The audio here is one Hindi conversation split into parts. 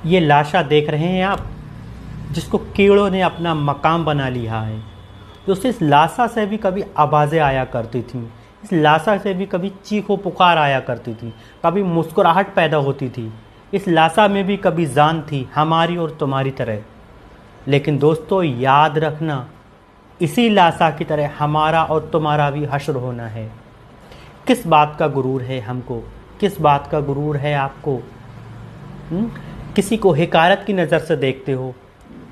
ये लाशा देख रहे हैं आप, जिसको कीड़ों ने अपना मकाम बना लिया है। दोस्तों, इस लाशा से भी कभी आवाज़ें आया करती थीं, इस लाशा से भी कभी चीखो पुकार आया करती थी, कभी मुस्कुराहट पैदा होती थी। इस लाशा में भी कभी जान थी, हमारी और तुम्हारी तरह। लेकिन दोस्तों, याद रखना, इसी लाशा की तरह हमारा और तुम्हारा भी हश्र होना है। किस बात का गुरूर है हमको, किस बात का गुरूर है आपको? किसी को हिकारत की नज़र से देखते हो।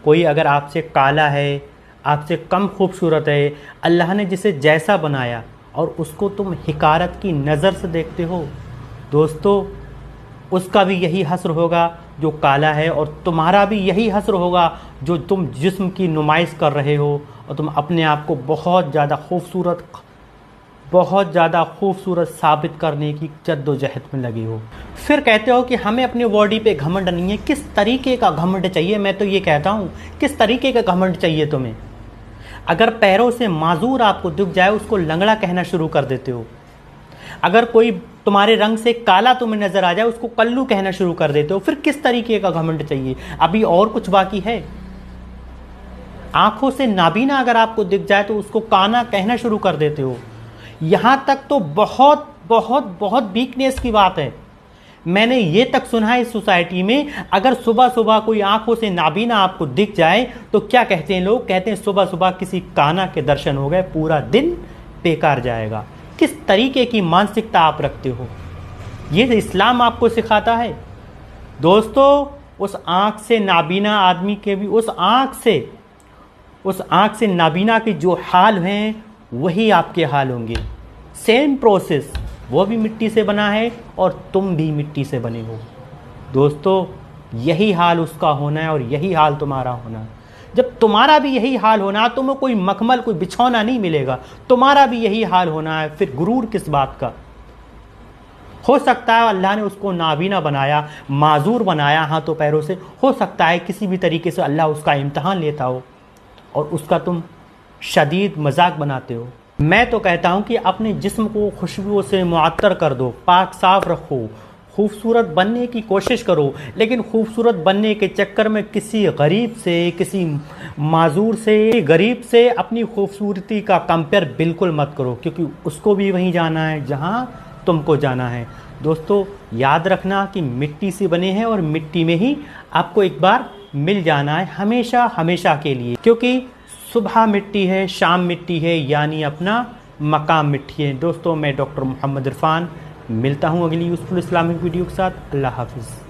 कोई अगर आपसे काला है, आपसे कम खूबसूरत है, अल्लाह ने जिसे जैसा बनाया, और उसको तुम हिकारत की नज़र से देखते हो, दोस्तों उसका भी यही हस्र होगा जो काला है, और तुम्हारा भी यही हस्र होगा जो तुम जिस्म की नुमाइश कर रहे हो और तुम अपने आप को बहुत ज़्यादा खूबसूरत साबित करने की जद्दोजहद में लगे हो। फिर कहते हो कि हमें अपनी बॉडी पे घमंड नहीं है। किस तरीके का घमंड चाहिए? मैं तो ये कहता हूँ, किस तरीके का घमंड चाहिए तुम्हें? अगर पैरों से माजूर आपको दिख जाए, उसको लंगड़ा कहना शुरू कर देते हो। अगर कोई तुम्हारे रंग से काला तुम्हें नजर आ जाए, उसको कल्लू कहना शुरू कर देते हो। फिर किस तरीके का घमंड चाहिए? अभी और कुछ बाकी है। आंखों से नाबीना अगर आपको दिख जाए तो उसको काना कहना शुरू कर देते हो। यहां तक तो बहुत बहुत बहुत वीकनेस की बात है। मैंने ये तक सुना है इस सोसाइटी में, अगर सुबह सुबह कोई आंखों से नाबीना आपको दिख जाए तो क्या कहते हैं लोग? कहते हैं सुबह सुबह किसी काना के दर्शन हो गए, पूरा दिन बेकार जाएगा। किस तरीके की मानसिकता आप रखते हो? ये इस्लाम आपको सिखाता है? दोस्तों, उस आंख से नाबीना आदमी के भी उस आंख से नाबीना के जो हाल हैं वही आपके हाल होंगे। सेम प्रोसेस, वो भी मिट्टी से बना है और तुम भी मिट्टी से बने हो। दोस्तों, यही हाल उसका होना है और यही हाल तुम्हारा होना है। जब तुम्हारा भी यही हाल होना है, तुम्हें कोई मखमल, कोई बिछौना नहीं मिलेगा। तुम्हारा भी यही हाल होना है, फिर गुरूर किस बात का? हो सकता है अल्लाह ने उसको नाबीना बनाया, माजूर बनाया हाथों पैरों से, हो सकता है किसी भी तरीके से अल्लाह उसका इम्तहान लेता हो और उसका तुम शदीद मजाक बनाते हो। मैं तो कहता हूं कि अपने जिस्म को खुशबुओं से मुअत्तर कर दो, पाक साफ रखो, खूबसूरत बनने की कोशिश करो। लेकिन खूबसूरत बनने के चक्कर में किसी गरीब से, किसी माजूर से, गरीब से अपनी खूबसूरती का कंपेयर बिल्कुल मत करो, क्योंकि उसको भी वहीं जाना है जहां तुमको जाना है। दोस्तों, याद रखना कि मिट्टी से बने हैं और मिट्टी में ही आपको एक बार मिल जाना है, हमेशा हमेशा के लिए। क्योंकि सुबह मिट्टी है, शाम मिट्टी है, यानी अपना मकाम मिट्टी है। दोस्तों, मैं डॉक्टर मोहम्मद इरफान मिलता हूँ अगली यूज़फुल इस्लामिक वीडियो के साथ। अल्लाह हाफिज़।